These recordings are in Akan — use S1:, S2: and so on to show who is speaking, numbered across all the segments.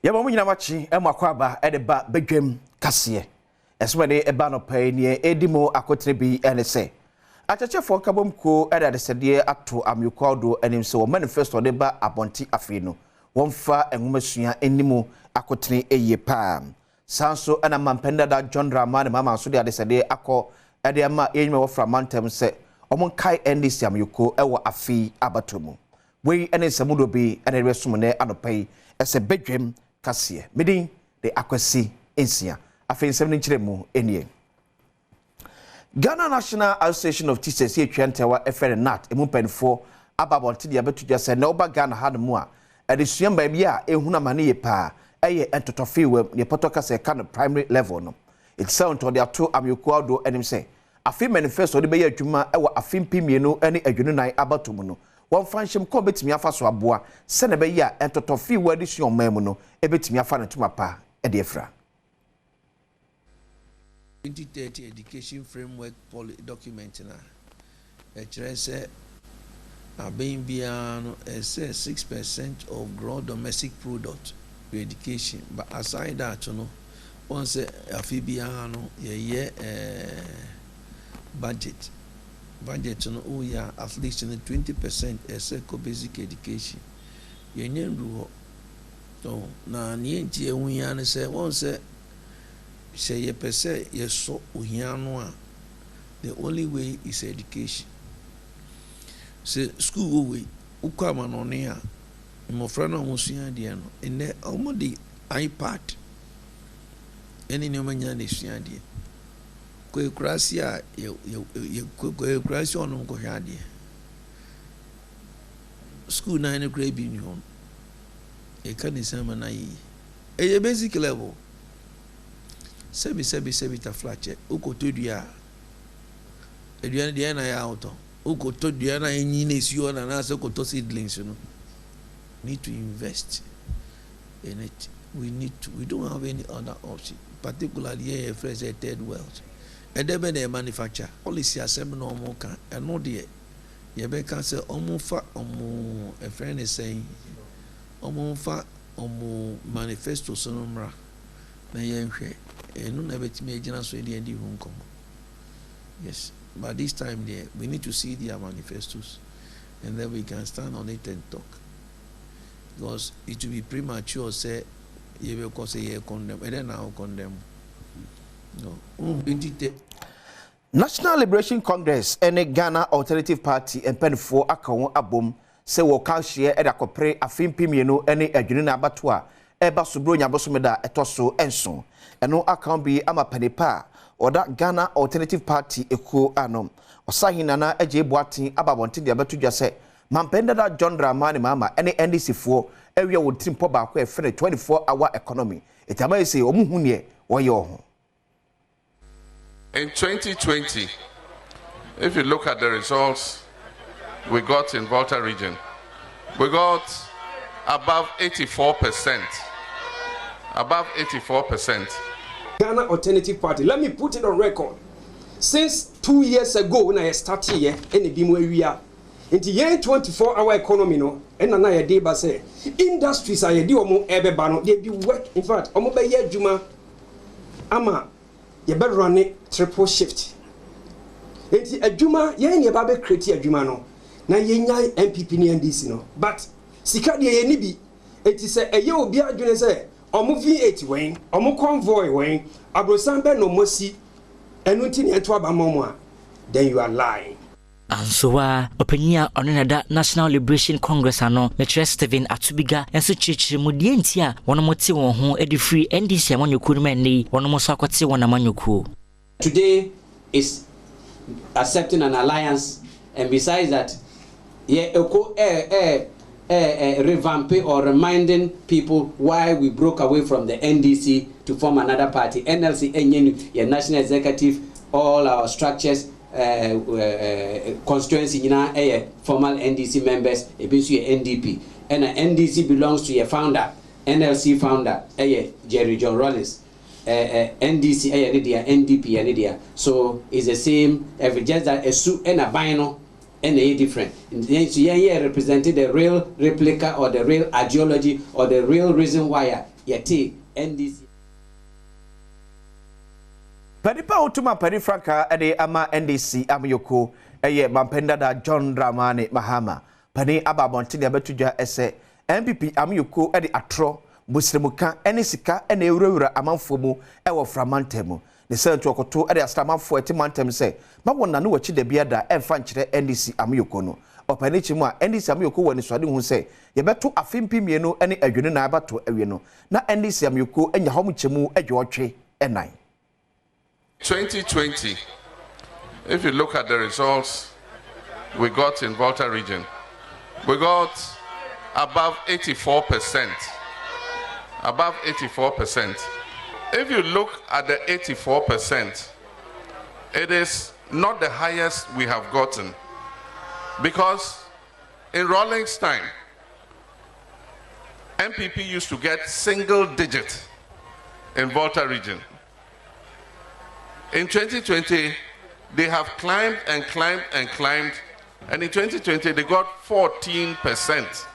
S1: Yaba mu nyina machi emakwaba edeba bedwam kase eswede eba no pai ne edimo akotre bi ene se achechefo kabomko eda de sede ato amyukodo enim se wo manifesto de ba abonti afi no wonfa enwomasua enimu akotre eye pa sanso ana mampenda da John Dramani mama so de sede akọ ede ama enyime wo fra mantem se omon kai ndc amyuko ewo afi abatomu we ene samudo bi ene resumne anopai ese bedwam kase medin de akwasi ensia afin 7 nchiremu enie Ghana National Association of Teachers etwantewa FNNAT emumpenfo ababonti dia betudwa se na oba Ghana hanmu a edesua ba bia ehuna mane ye pa eye entotofiwe ne potoka se kan primary level no it sound to the ato amyukwado enim se afin manifesto de be adwuma ewa afin pimienu ene adwunu nan abatomu no won fanshim ko betimi afa so aboa se na be ya entotofiwe adesua omam no ebetimi afa ne tuma pa e de efra
S2: 2030 education framework document na say abin bia no say 6% of gross domestic product for education, but aside that no one say afibia no ye budget no oh yeah at least 20% say ko basic education ye nyendu so na nie ntie hu ya no say one say ye pese ye so uhiano a the only way is education. Se school way ukwa manone a mmofra na musua de no ene omodi iPad eni ne manya ne sua de ko ekurasi a ye ko ekurasi onu ko hwa de school na ne kra bi ni hon e kan ni sama na yi e basic level sebi ta flache ukoto dua eduane de na ya auto ukoto dua na enyi na esio na so koto seedlings no need to invest in it. We don't have any other option, particularly here fresh third world and then they manufacture policy assembly no more can and no there you be can say omo a friend is saying omo manifesto sonomra na yenhwe enu na betimi agina so dey ndi hu nkomo. Yes, but this time there we need to see their manifestos and then we can stand on it and talk, because it will be premature say you will cause a condemn and then now condemn no
S1: National Liberation Congress and Ghana Alternative Party and penfo akawo abom se wo kan hye e da kopre afin pimienu ene adwunu na abato eba sobro nyabosomeda etoso enso eno account bi ama panepa oda Ghana Alternative Party eko anom osahina na eje boaten ababonte de abetudwa se mampenda da John Dramani mama ene NDC fo ewie wo trimpo ba ko e fere 24-hour economy etama ese omuhunie woye oho.
S3: In 2020, if you look at the results we got in Volta region, we got above 84%. Above 84%.
S4: Ghana Alternative Party, let me put it on record. Since 2 years ago when I started here in the Bimo area, in the year 24-hour economy, no, and another day, but say industries are the omo ebebano, they be work. In fact, omo be ye juma, ama ye better run it triple shift. Enti a juma ye ni babe create a juma no, na ye nyai MPP ni NDC no, but sika de ye ni bi, enti se e ye obi adwene se omo V8 wen omo convoy wen abrosambe no mosi enunti ne eto abamomo a then you are lying.
S5: Ansoa openya onenada National Liberation Congress ano metre Steven Atubiga enso chichiri mu die ntia wono mote won ho edi free NDC amanyoku no mani wono mo so akote won amanyoku.
S6: Today is accepting an alliance, and besides that revamping or reminding people why we broke away from the NDC to form another party. NLC, your national executive, all our structures, constituency, formal NDC members, NDP. And NDC belongs to your founder, NLC founder, Jerry John Rollins. NDC, NDP, so it's the same. Every just that a suit and a bino. And they different. So here represented the real replica or the real ideology or the real reason why yɛte NDC
S1: Panipa utuma pani franka ede ama NDC amyoko eye mampendada John Dramani Mahama pani ababonti ne abetudwa ese MPP amyoko ede atro busremuka ene sika ene ewurawura amanfo mu ewo framantemu ne sentu okoto ede astramanfo eti mantem se mabonna no wachi da biada emfa nkyere NDC amyoko no opani chimu a NDC amyoko woni swade hu se yebeto afimpi mienu ene adwene na abato awie no na NDC amyoko enya hom chemu adwotwe enan
S3: 2020, if you look at the results we got in Volta region, we got above 84%. Above 84%. If you look at the 84%, it is not the highest we have gotten, because in Rawlings' time, MPP used to get single digit in Volta region. In 2020, they have climbed and climbed and climbed, and in 2020 they got 14%.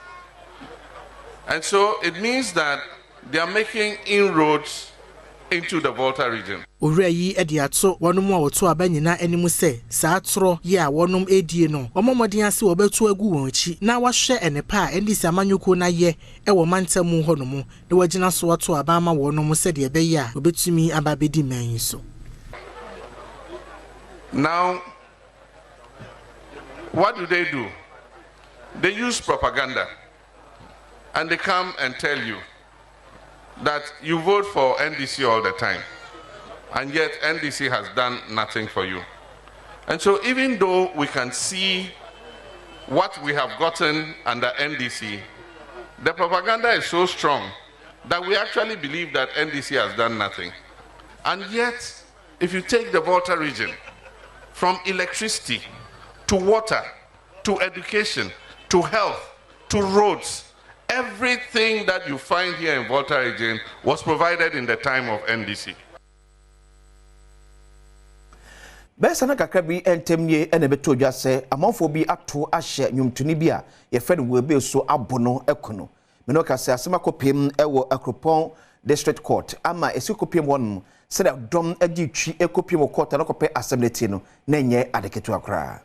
S3: And so it means that they are making inroads into the Volta region.
S7: Ori ediato wonom a woto abanyina animu se saa tro ye a wonom edie no omomodin ase wobeto agu won chi na wahwe enepa a ndisi amanyuko na ye ewo mantamu honom na wagina so woto abama wonom se de beye a obetumi ababedi man so.
S3: Now, what do? They use propaganda, and they come and tell you that you vote for NDC all the time, and yet NDC has done nothing for you. And so even though we can see what we have gotten under NDC, the propaganda is so strong that we actually believe that NDC has done nothing. And yet, if you take the Volta region, from electricity to water to education to health to roads, everything that you find here in Volta region was provided in the time of NDC.
S1: Besana kakabi entemnie ene beto dwa se amanfo bi ato ahye nwumtuni bi a ye fe no webe so abono ekono meno ka se asema kopiem ewo Akropon District Court ama esikopiem won se da dom agi twi ekopiem court na kope assembly no na nye adeketu akra.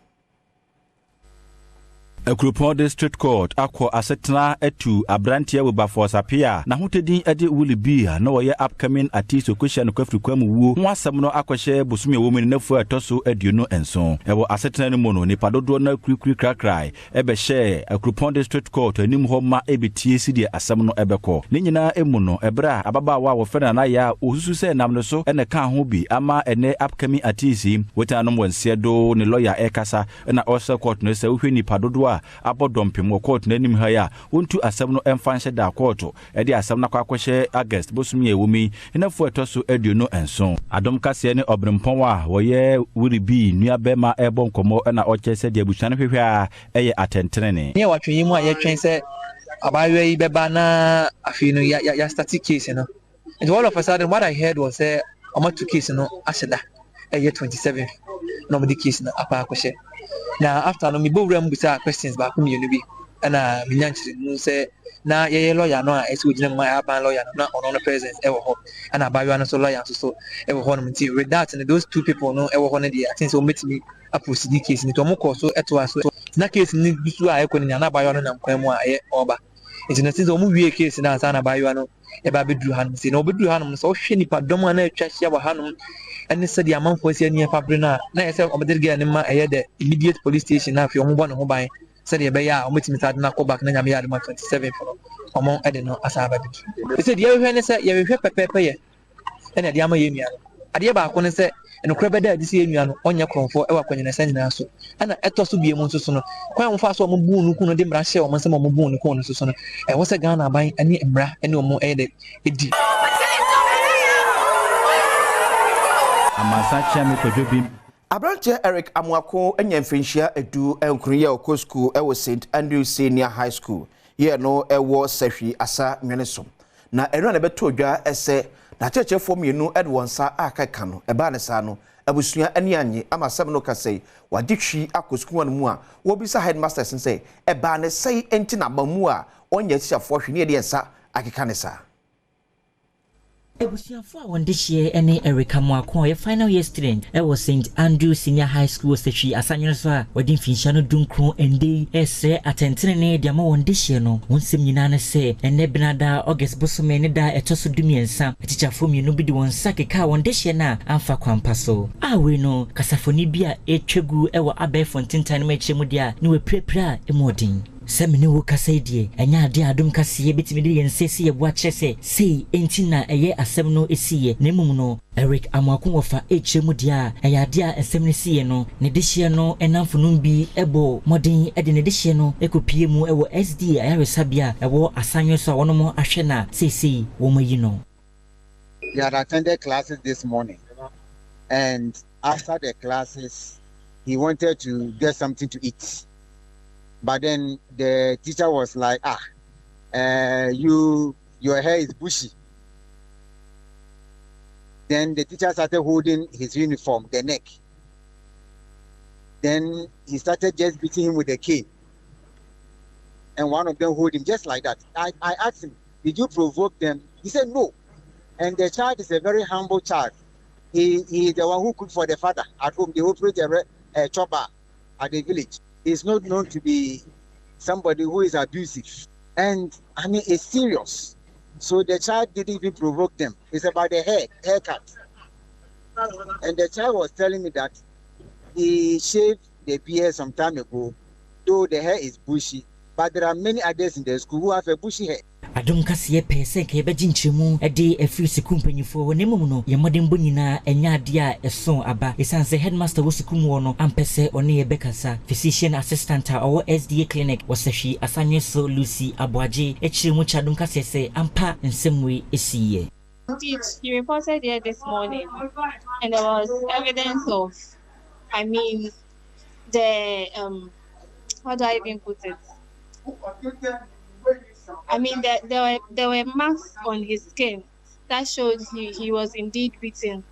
S8: Akropon District Court akọ asetena etu abrantia we baforsa pia na hotedin ade wuli bia na woye upcoming artist okosha no kwafrikwa mu wo ho asem no akohye bosumi wo na fu atoso aduonu enso ewo asetena no mu no nipa dodo na kurikuri krakrai ebe hye Akropon District Court anim ho ma ebetie si de asem no ebekọ ne nyina emu no ebra ababa wa wo fena na ya osusu se nam no so ene ka ho bi ama ene upcoming artist wetanom wonse do ne lawyer ekasa na also court no se wo hwe nipa dodo Abodom pimo court nanim ha ya wontu asem no emfanhye da court e de asem na kwakwhye August bosumi ewumi enafu etoso aduonu enso Adom kase ne obrempon a woye wuri bi nuabema ebo nkomo na ochese de abusuan hwehwe a eye atentenene
S9: ne watwe mu a ye twen se abawe yi beba na afi no ya static case no, and all of a sudden what I heard was say amatu case no asheda eye 27 no the case no apa akwhye. Now after no me bo ram bisa questions ba ko mienu bi na me nyanchire mu say na ye lawyer no a ese ogina my aban lawyer no na ono no presence e wo ho na ba no so lawyer so e wo ho no mti with that and those two people no e wo ho no dey I think so metimi a proceed case ni to mo ko so eto aso na case ni bisu a e ko ni na ba no na nkwan mu a ye oba nti na since o mu wie case na asa na ba no e ba beduru hanum si na obeduru hanum so hwe nipa dom na atwa hia wa hanum and said the amount for senior fabrina na yesa obederge anima the immediate police station na fi ombo no ho ban said ye be ya ometimi sad na ko back na nyame ya 27 for omo ede no asaba bi said ye hwe ne say ye hwe pepepe ye ene de ama ye nua ade ba ko ne say eno krebe da disi ye nua no onye kronfo e wa kwanyina sanyina so ana etoso bie mu nso no kwan mfa so omo bu nu ku no de mra hye omo nsem omo bu nu ku no so no e wo se Ghana ban ani mra ene omo ede edi
S8: amasa chami kodwobim
S1: Abranche Eric Amwako enyemfinhia edu enkruye okọ school ewo St Andrew Senior High School ye no ewo sahwi asa nweneso na enu na beto odwa ese na chechefo mienu edwonsa akaka no eba ne sa no abusua ani anye amasem no kasei waditwi akoskuwa no mu a wo bisa headmasters nsei eba ne sei enti na bamu a onye tiafo hwe ne de ensa akeka ne sa
S5: Ebusiafo a wonde hye ene Erika Moako ye final year student e was St Andrew Senior High School sechi asanyo so a wodi mfinhia no dunkron ende esre atentene ne de ma wonde hye no wonsem nyina ne se ene benada August bosome ne da etoso dumiensa atichafo mienu bi de wonsa keka wonde hye na amfa kwampa so awe no kasafoni bi a etwegu e wo Abai Fontintan ma chemu dia ne we prepra emodin Semini wo kasaidie enya ade Adom kase betimi de yensesi ye boa kyerese sei enti na eye asem no esiye na emum no Eric Amwako wofa echemu dia eya ade a asem no siye no ne de hye no enamfonum bi ebo modern ede ne de hye no ekopie mu ewo SD ayaresabia ewo asanyo so wono ahwe na sei wo mayi no.
S10: He had attended classes this morning, and after the classes he wanted to get something to eat. But then the teacher was like, your hair is bushy. Then the teacher started holding his uniform, the neck. Then he started just beating him with a cane. And one of them hold him just like that. I asked him, did you provoke them? He said no. And the child is a very humble child. He is the one who cooked for the father at home. They operate a chopper at the village. He's not known to be somebody who is abusive. And I mean, it's serious. So the child didn't even provoke them. It's about the haircut. And the child was telling me that he shaved the beard some time ago, though the hair is bushy. But there are many others in the school who have a bushy hair.
S5: Adom kase pese ke be ginchemu ede afiri sikumpanyifo wo nemum no ye modern bonyina enya ade a eson aba esanse headmaster wo sikum wo no ampese one ye bekasa physician assistant a owo SDA clinic wasahwi asanwe so Lucy Aboaje echiremu chadom kase se ampa nsemwe esiye.
S11: Indeed, he reported here this morning, and there was evidence of, I mean, the how do I even put it? I mean, there were marks on his skin that showed he was indeed beaten.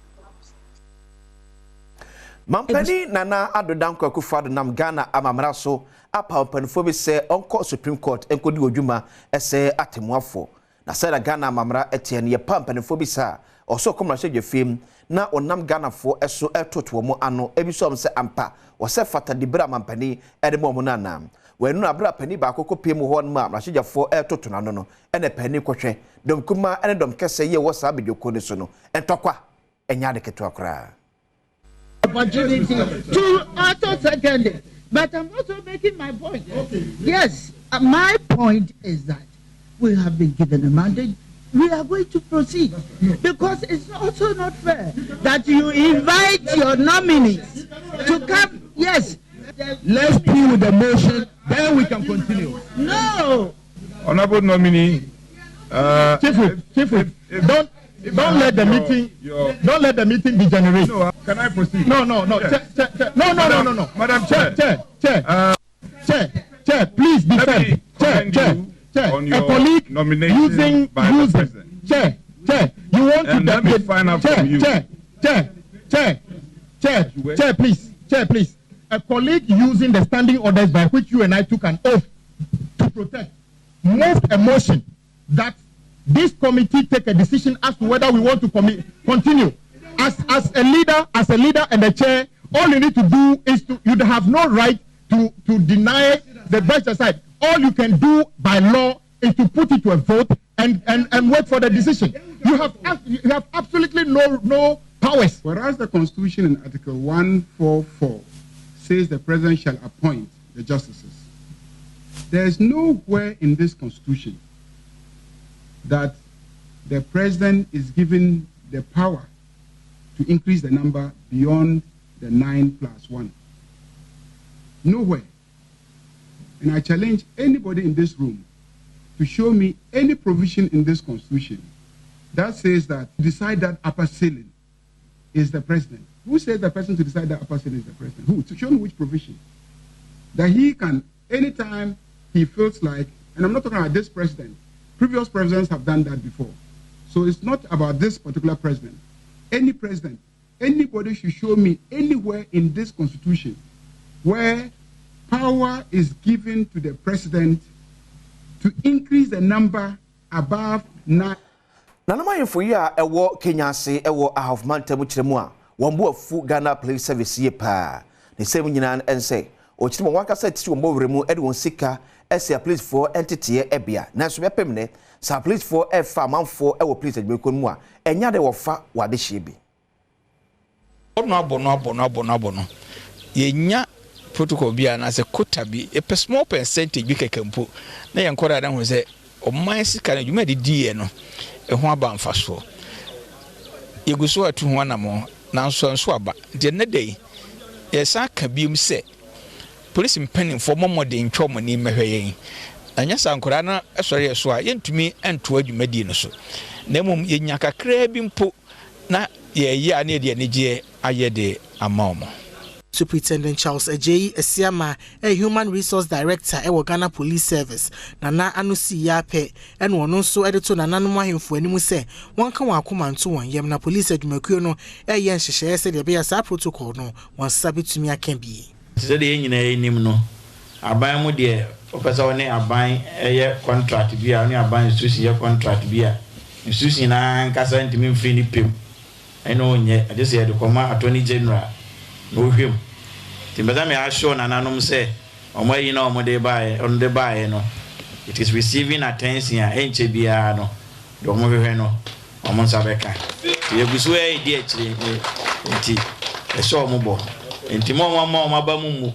S1: Mampani Nana Adodam Kwakufado nam Ghana amamra so apa mpanifo bi se onko Supreme Court enkodi odwuma ese atemuafo na se na Ghana amamra etiene ye pampanifo bi sa oso komrashe dwefim na onam Ghana fo eso etoto mo ano ebiso se ampa wo se fata dibra mampani ede mo nana wenu abra pani ba akoko pie mu ho ma mrashejafo etoto nano no ene pani kwhwe dom kuma ene dom kese ye wo sa bedoko ni so no entokwa enya de keto akra
S12: opportunity to auto second, but I'm also making my point. Okay. Yes, my point is that we have been given a mandate. We are going to proceed because it's also not fair that you invite your nominees to come. Yes,
S13: let's deal with the motion, then we can continue.
S12: No,
S13: honorable nominee, Chief Whip, don't let the meeting. Don't let the meeting degenerate. No, can I proceed? No. No. Madam Chair. Chair. Please be fair. Chair. On your colleague nomination using the president. Chair. You want to let me find out from you. Chair. Please. A colleague using the standing orders by which you and I took an oath to protect moved a motion that this committee take a decision as to whether we want to continue. As a leader and a chair, all you need to do is you have no right to deny the best aside. All you can do by law is to put it to a vote and wait for the decision. You have absolutely no powers.
S14: Whereas the Constitution in Article 144 says the President shall appoint the justices, there is nowhere in this Constitution that the President is given the power to increase the number beyond the 9+1. Nowhere. And I challenge anybody in this room to show me any provision in this Constitution that says that to decide that upper ceiling is the President. Who says the person to decide that upper ceiling is the President? Who? To show me which provision. That he can, anytime he feels like, and I'm not talking about this President, previous presidents have done that before. So it's not about this particular president. Any president, anybody should show me anywhere in this Constitution where power is given to the president to increase the number above 9.
S1: Nanamayemfo yi a ewo Kenya ase ewo ahofmantam kyeremu a wombo afu Ghana Police Service ye pa ne sem nyina ense o kyeremu wakasa titi wombo weremu ede won sika ese police for entity ebia nanso bepemne sa police for efa manfo ewo police adwekon mu a enya de wofa wade hye bi
S15: abono yenya protocol bia na se quota bi a small percentage bi kekempo na yenkora da ho se o man sika na dwuma di no ho aba mfaso yeguso atu ho anamo na nso aba de ne dey yesa ka biom se police mpani for momode ntwom ni mehweyen anya sankora na esore yeso a yentumi ento adwumadi no so na mum yenya kakra bi mpo na ye ane de anigye ayede amaomo.
S7: Superintendent Charles Ajayi Esiama, a Human Resource Director at Ghana Police Service, Nana Anusi Yape, and one also editor Nananwa for any say, one can walk on to one Yamna Police at Mercuno, a yen share said the BSA protocol no, one subject to me I can be.
S16: Said the engineer no. I buy more dear, Opasone, I buy a contract beer, only I buy Susie contract beer. Susie and Cassan to me free pim. I know yet, I just had to come out Attorney General. No him. Timbazame are shown and anum say, on where you know what they buy on the buy, no. It is receiving attention, HBR, Domoveno, or Monsabeka. You be sway, dear, a show mobile. And Timon Mabamu.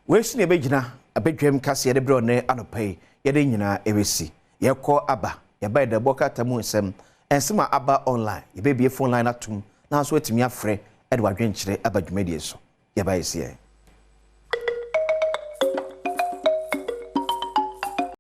S1: Where's near Begina, a bedroom cassia de brone, anopay, Yadina, ABC. Ye call Abba, ye buy the Boca Tamusem, and some Abba online, ye baby a phone line at 2. Now sweat me a free Edward Grinch about media so. Yabai see.